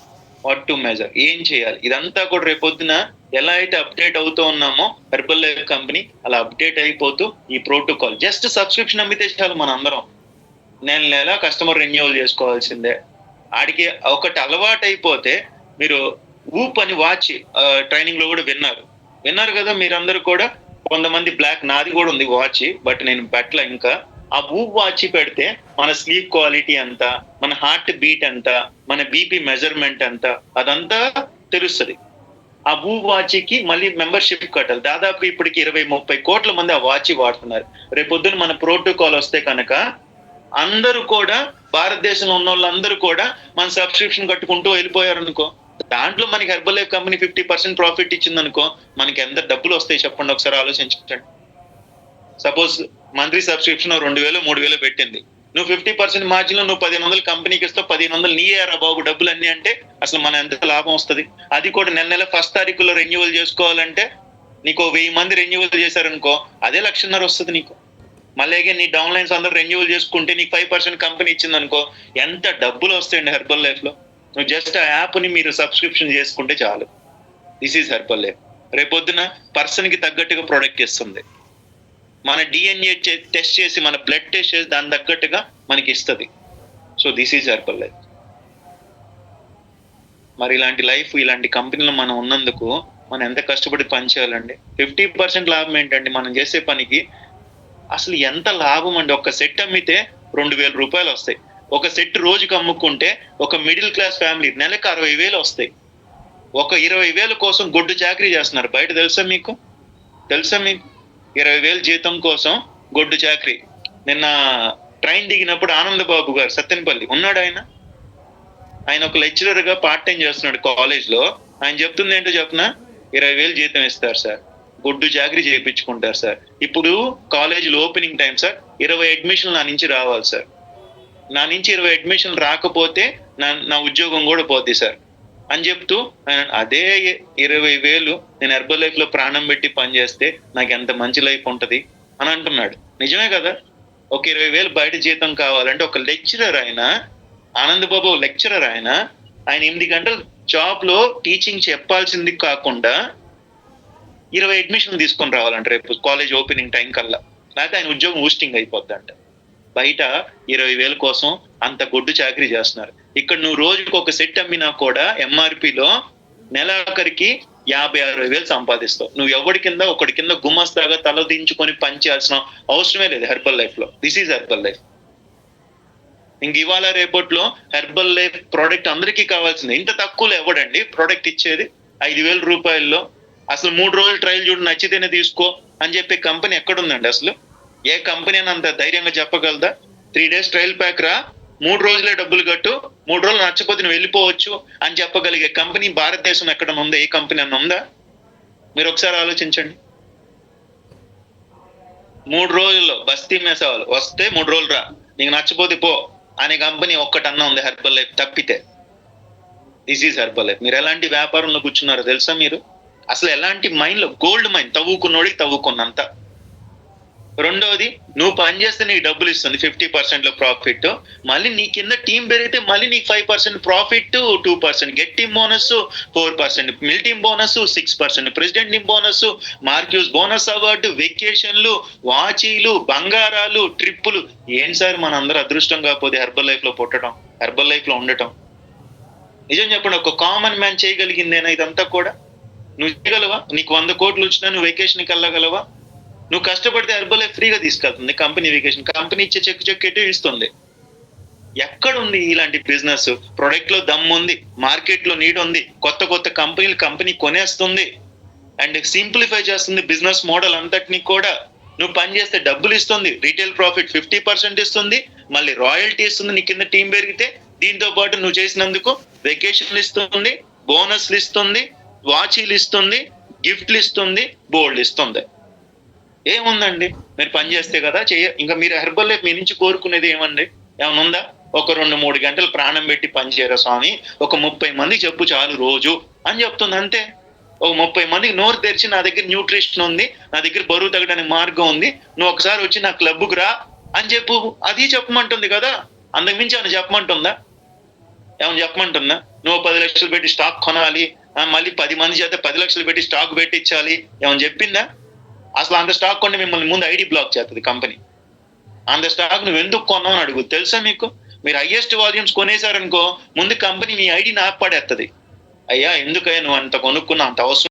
వాట్ టు మెజర్, ఏం చేయాలి, ఇదంతా కూడా రేపొద్దున ఎలా అయితే అప్డేట్ అవుతూ ఉన్నామో హెర్బల్ లైఫ్ కంపెనీ అలా అప్డేట్ అయిపోతూ ఈ ప్రోటోకాల్ జస్ట్ సబ్స్క్రిప్షన్ అమ్మితే చాలు. మన అందరం నెల కస్టమర్ రెన్యూవల్ చేసుకోవాల్సిందే. ఆడికి ఒకటి అలవాటు అయిపోతే, మీరు ఊప్ అని వాచ్ ట్రైనింగ్ లో కూడా విన్నారు కదా మీరందరూ కూడా. కొంతమంది బ్లాక్, నాది కూడా ఉంది వాచ్, బట్ నేను పెట్టలే ఇంకా. ఆ ఊప్ వాచ్ పెడితే మన స్లీప్ క్వాలిటీ ఎంత, మన హార్ట్ బీట్ ఎంత, మన బీపీ మెజర్మెంట్ ఎంత, అదంతా తెలుస్తుంది. ఆ ఊప్ వాచ్కి మళ్ళీ మెంబర్షిప్ కట్టాలి. దాదాపు ఇప్పటికి 20-30 కోట్ల మంది ఆ వాచ్ వాడుతున్నారు. రేపొద్దున మన ప్రోటోకాల్ వస్తే కనుక అందరూ కూడా, భారతదేశంలో ఉన్న వాళ్ళందరూ కూడా మన సబ్స్క్రిప్షన్ కట్టుకుంటూ వెళ్ళిపోయారు అనుకో, దాంట్లో మనకి హెర్బల్ లైఫ్ కంపెనీ 50% ప్రాఫిట్ ఇచ్చింది అనుకో, మనకి ఎంత డబ్బులు వస్తాయి చెప్పండి ఒకసారి ఆలోచించండి. సపోజ్ మంత్లీ సబ్స్క్రిప్షన్ 2,000-3,000 పెట్టింది, నువ్వు 50% మార్జిన్ లో నువ్వు 1,500 కంపెనీకి ఇస్తావు, 1,500 నీయేరా బాబు డబ్బులు అన్ని అంటే అసలు మన ఎంత లాభం వస్తుంది? అది కూడా నెల 1st తారీఖులో రెన్యూవల్ చేసుకోవాలంటే నీకు 1000 మంది రెన్యూవల్ చేశారనుకో, అదే 1,50,000 వస్తుంది నీకు. మళ్ళీ నీ డౌన్ లైన్స్ అందరూ రెన్యూవల్ చేసుకుంటే నీకు 5% కంపెనీ ఇచ్చింది అనుకో, ఎంత డబ్బులు వస్తాయండి హెర్బల్ లైఫ్ లో. నువ్వు జస్ట్ ఆ యాప్ ని మీరు సబ్స్క్రిప్షన్ చేసుకుంటే చాలు. This is herbal life. రేపొద్దున పర్సన్ కి తగ్గట్టుగా ప్రొడక్ట్ ఇస్తుంది. మన DNA టెస్ట్ చేసి, మన బ్లడ్ టెస్ట్ చేసి దాని తగ్గట్టుగా మనకి ఇస్తుంది. So this is herbal life. మరి ఇలాంటి లైఫ్, ఇలాంటి కంపెనీలో మనం ఉన్నందుకు మనం ఎంత కష్టపడి పని చేయాలండి? 50% లాభం ఏంటండి మనం చేసే పనికి? అసలు ఎంత లాభం అండి. ఒక సెట్ అమ్మితే 2,000 రూపాయలు వస్తాయి. ఒక సెట్ రోజుకి అమ్ముకుంటే ఒక మిడిల్ క్లాస్ ఫ్యామిలీ నెలకు 60,000 వస్తాయి. ఒక 20,000 కోసం గొడ్డు చాకరీ చేస్తున్నారు బయట. తెలుసా మీకు? 20,000 జీతం కోసం గొడ్డు చాకరీ. నిన్న ట్రైన్ దిగినప్పుడు ఆనందబాబు గారు, సత్తెనపల్లి ఉన్నాడు ఆయన ఒక లెక్చరర్ గా పార్ట్ టైం చేస్తున్నాడు కాలేజ్ లో. ఆయన చెప్తుంది ఏంటో చెప్పిన, 20,000 జీతం ఇస్తారు సార్, గొడ్డు చాకరీ చేయించుకుంటారు సార్. ఇప్పుడు కాలేజీలో ఓపెనింగ్ టైం సార్, 20 అడ్మిషన్లు నా నుంచి రావాలి సార్. నా నుంచి 20 అడ్మిషన్లు రాకపోతే నా ఉద్యోగం కూడా పోద్ది సార్ అని చెప్తూ, అదే 20,000 నేను హెర్బల్ లైఫ్ లో ప్రాణం పెట్టి పనిచేస్తే నాకు ఎంత మంచి లైఫ్ ఉంటది అని అంటున్నాడు. నిజమే కదా? ఒక 20,000 బయట జీతం కావాలంటే ఒక లెక్చరర్, ఆనందబాబు లెక్చరర్, ఆయన 8 గంటలు జాబ్ లో టీచింగ్ చెప్పాల్సింది కాకుండా 20 అడ్మిషన్లు తీసుకొని రావాలంట రేపు కాలేజ్ ఓపెనింగ్ టైం కల్లా. లేకపోతే ఆయన ఉద్యోగం ఊస్టింగ్ అయిపోద్దంట. బయట 20,000 కోసం అంత గొడ్డు చాకరీ చేస్తున్నారు. ఇక్కడ నువ్వు రోజుకి ఒక సెట్ అమ్మినా కూడా ఎంఆర్పిలో నెలాఖరికి 50,000-60,000 సంపాదిస్తావు. నువ్వు ఒకటి కింద గుమస్తాగా తల దించుకొని పని చేయాల్సిన అవసరమే లేదు హెర్బల్ లైఫ్ లో. This is herbal life. ఇంక ఇవాళ రేపట్లో హెర్బల్ లైఫ్ ప్రోడక్ట్ అందరికీ కావాల్సింది. ఇంత తక్కువలో ఎవడండి ప్రోడక్ట్ ఇచ్చేది? 5,000 రూపాయల్లో అసలు 3 రోజులు ట్రయల్ చూడు, నచ్చితేనే తీసుకో అని చెప్పే కంపెనీ ఎక్కడుందండి? అసలు ఏ కంపెనీ అని అంత ధైర్యంగా చెప్పగలదా? 3 days ట్రయల్ ప్యాక్ రా, 3 రోజులే డబ్బులు కట్టు, 3 రోజులు నచ్చపోతే నువ్వు వెళ్ళిపోవచ్చు అని చెప్పగలిగే కంపెనీ భారతదేశం ఎక్కడ ఉందా? ఏ కంపెనీ అన్న ఉందా? మీరు ఒకసారి ఆలోచించండి. 3 రోజుల్లో బస్తీ మెసాలు వస్తే 3 రోజులు రా, నీకు నచ్చపోతే పో అనే కంపెనీ ఒక్కటన్నా ఉంది హెర్బల్ లైఫ్ తప్పితే? This is herbal life. మీరు ఎలాంటి వ్యాపారంలో కూర్చున్నారో తెలుసా? మీరు అసలు ఎలాంటి మైండ్ లో, గోల్డ్ మైండ్, తవ్వుకున్నోడికి తవ్వుకున్నంత. రెండవది, నువ్వు పని చేస్తే నీకు డబ్బులు ఇస్తుంది 50% లో ప్రాఫిట్. మళ్ళీ నీ కింద టీం పెరిగితే మళ్ళీ నీకు 5% profit, 2% get team bonus, 4% mill team bonus, 6% president team bonus, Mark Hughes bonus award, వెకేషన్లు, వాచీలు, బంగారాలు, ట్రిప్పులు. ఏం సార్ మన అందరూ అదృష్టం కాకపోతే హెర్బల్ లైఫ్ లో పుట్టడం, హెర్బల్ లైఫ్ లో ఉండటం? నిజం చెప్పండి, ఒక కామన్ మ్యాన్ చేయగలిగిందేనా ఇదంతా కూడా? నువ్వు చేయగలవా? నీకు 100 కోట్లు వచ్చినా నువ్వు వెకేషన్కి వెళ్ళగలవా? నువ్వు కష్టపడితే హెర్బల్ లైఫ్ ఫ్రీగా తీసుకెళ్తుంది కంపెనీ వెకేషన్. కంపెనీ ఇచ్చే చెక్ ఎటు ఇస్తుంది. ఎక్కడుంది ఇలాంటి బిజినెస్? ప్రొడక్ట్ లో దమ్ ఉంది, మార్కెట్ లో నీడ్ ఉంది, కొత్త కంపెనీ కొనేస్తుంది. అండ్ సింప్లిఫై చేస్తుంది బిజినెస్ మోడల్ అంతటిని కూడా. నువ్వు పని చేస్తే డబ్బులు ఇస్తుంది, రీటైల్ ప్రాఫిట్ 50% ఇస్తుంది, మళ్ళీ రాయల్టీ ఇస్తుంది నీ కింద టీం పెరిగితే. దీంతో పాటు నువ్వు చేసినందుకు వెకేషన్లు ఇస్తుంది, బోనస్లు ఇస్తుంది, వాచీలు ఇస్తుంది, గిఫ్ట్లు ఇస్తుంది, బోల్డ్ ఇస్తుంది. ఏముందండి, మీరు పని చేస్తే కదా ఇంకా మీరు హెర్బల్ లైఫ్ మీ నుంచి కోరుకునేది ఏమండి? ఏమైనా ఉందా? ఒక 2-3 గంటలు ప్రాణం పెట్టి పని చేయరా స్వామి, ఒక 30 మందికి చెప్పు చాలు రోజు అని చెప్తుంది అంతే. ఒక 30 మందికి నోరు తెరిచి నా దగ్గర న్యూట్రిషన్ ఉంది, నా దగ్గర బరువు తగ్గడానికి మార్గం ఉంది, నువ్వు ఒకసారి వచ్చి నా క్లబ్కు రా అని చెప్పు. అది చెప్పమంటుంది కదా, అంతకుమించి ఏమైనా చెప్పమంటుందా? ఏమైనా చెప్పమంటుందా? నువ్వు 10 లక్షలు పెట్టి స్టాక్ కొనాలి, మళ్ళీ 10 మంది చేత 10 లక్షలు పెట్టి స్టాక్ పెట్టించాలి, ఏమైనా చెప్పిందా? అసలు అంత స్టాక్ కొంటే మిమ్మల్ని ముందు ఐడి బ్లాక్ చేస్తుంది కంపెనీ. అంత స్టాక్ నువ్వు ఎందుకు కొన్నావు అని అడుగు. తెలుసా మీకు? మీరు హైయెస్ట్ వాల్యూమ్స్ కొనేసారనుకో, ముందు కంపెనీ మీ ఐడిని ఆపడేస్తుంది. అయ్యా ఎందుకయ్యా నువ్వు అంత కొనుక్కున్నా, అంత అవసరం